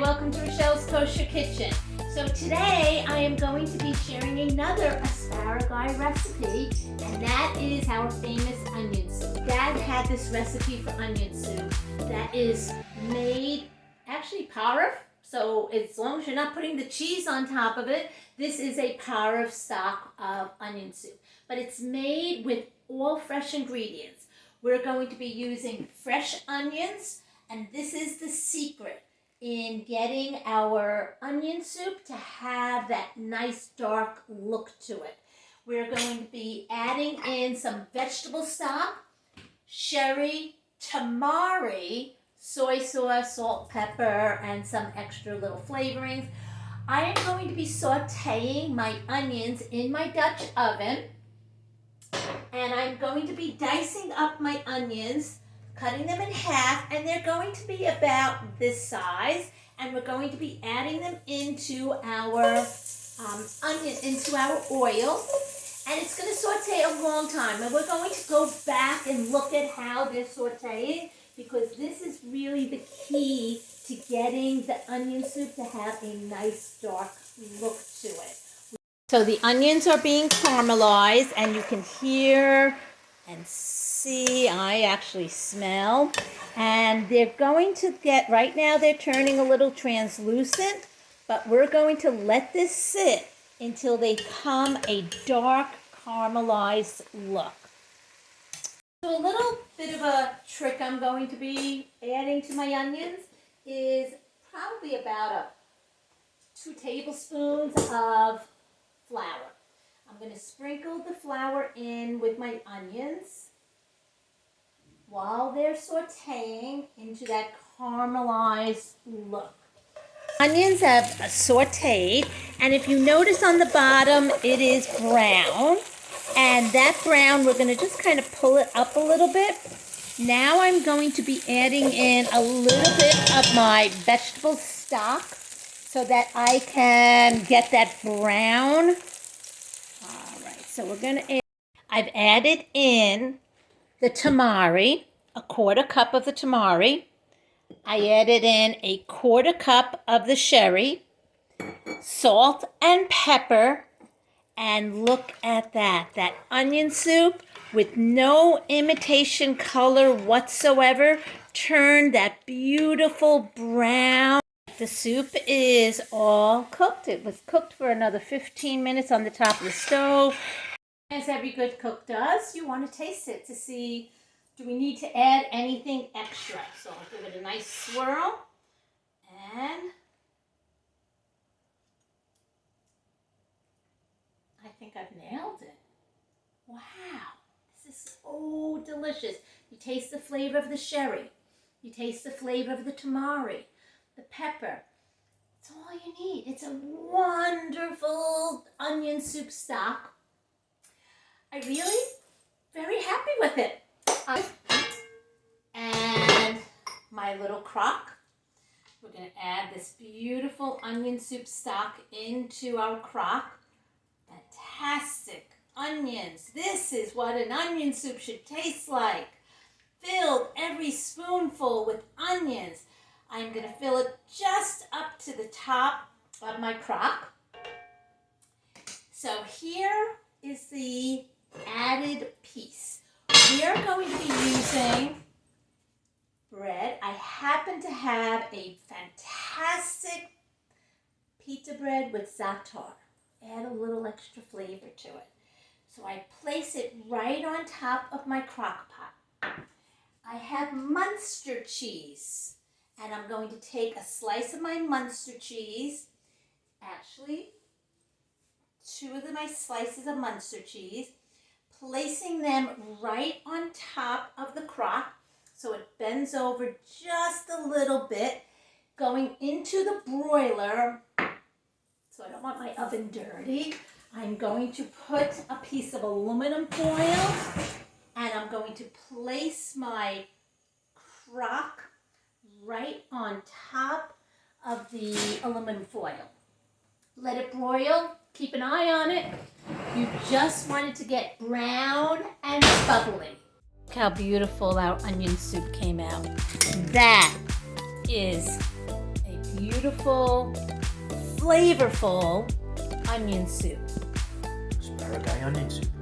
welcome to Rochelle's Kosher Kitchen. So today I am going to be sharing another asparagus recipe, and that is our famous onion soup. Dad had this recipe for onion soup that is made, actually parve, so as long as you're not putting the cheese on top of it, this is a parve stock of onion soup. But it's made with all fresh ingredients. We're going to be using fresh onions, and this is the secret in getting our onion soup to have that nice dark look to it. We're going to be adding in some vegetable stock, sherry, tamari, soy sauce, salt, pepper, and some extra little flavorings. I am going to be sauteing my onions in my Dutch oven, and I'm going to be dicing up my onions, cutting them in half, and they're going to be about this size, and we're going to be adding them into our into our oil, and it's going to saute a long time, and we're going to go back and look at how they're sauteing, because this is really the key to getting the onion soup to have a nice dark look to it. So the onions are being caramelized, and you can hear and see, I actually smell, and they're going to get, right now they're turning a little translucent, but we're going to let this sit until they come a dark caramelized look. So a little bit of a trick I'm going to be adding to my onions is probably about 2 tablespoons of flour. I'm going to sprinkle the flour in with my onions while they're sauteing into that caramelized look. Onions have sauteed, and if you notice on the bottom, it is brown. And that brown, we're going to just kind of pull it up a little bit. Now I'm going to be adding in a little bit of my vegetable stock so that I can get that brown. All right, so we're going to add, I've added in the tamari, a 1/4 cup of the tamari. I added in a 1/4 cup of the sherry, salt and pepper, and look at that onion soup with no imitation color whatsoever turned that beautiful brown. The soup is all cooked. It was cooked for another 15 minutes on the top of the stove. As every good cook does, you want to taste it to see, do we need to add anything extra? So I'll give it a nice swirl, and I think I've nailed it. Wow, this is so delicious. You taste the flavor of the sherry. You taste the flavor of the tamari, the pepper. It's all you need. It's a wonderful onion soup stock. I'm really very happy with it. And my little crock. We're going to add this beautiful onion soup stock into our crock. Fantastic onions. This is what an onion soup should taste like. Filled every spoonful with onions. I'm going to fill it just up to the top of my crock. So here is the added piece. We are going to be using bread. I happen to have a fantastic pita bread with za'atar. Add a little extra flavor to it. So I place it right on top of my crock pot. I have Munster cheese, and I'm going to take a slice of my Munster cheese, actually 2 of my slices of Munster cheese, placing them right on top of the crock so it bends over just a little bit, going into the broiler. So I don't want my oven dirty. I'm going to put a piece of aluminum foil, and I'm going to place my crock right on top of the aluminum foil. Let it broil. Keep an eye on it. You just want it to get brown and bubbly. Look how beautiful our onion soup came out. That is a beautiful, flavorful onion soup. Asparagus onion soup.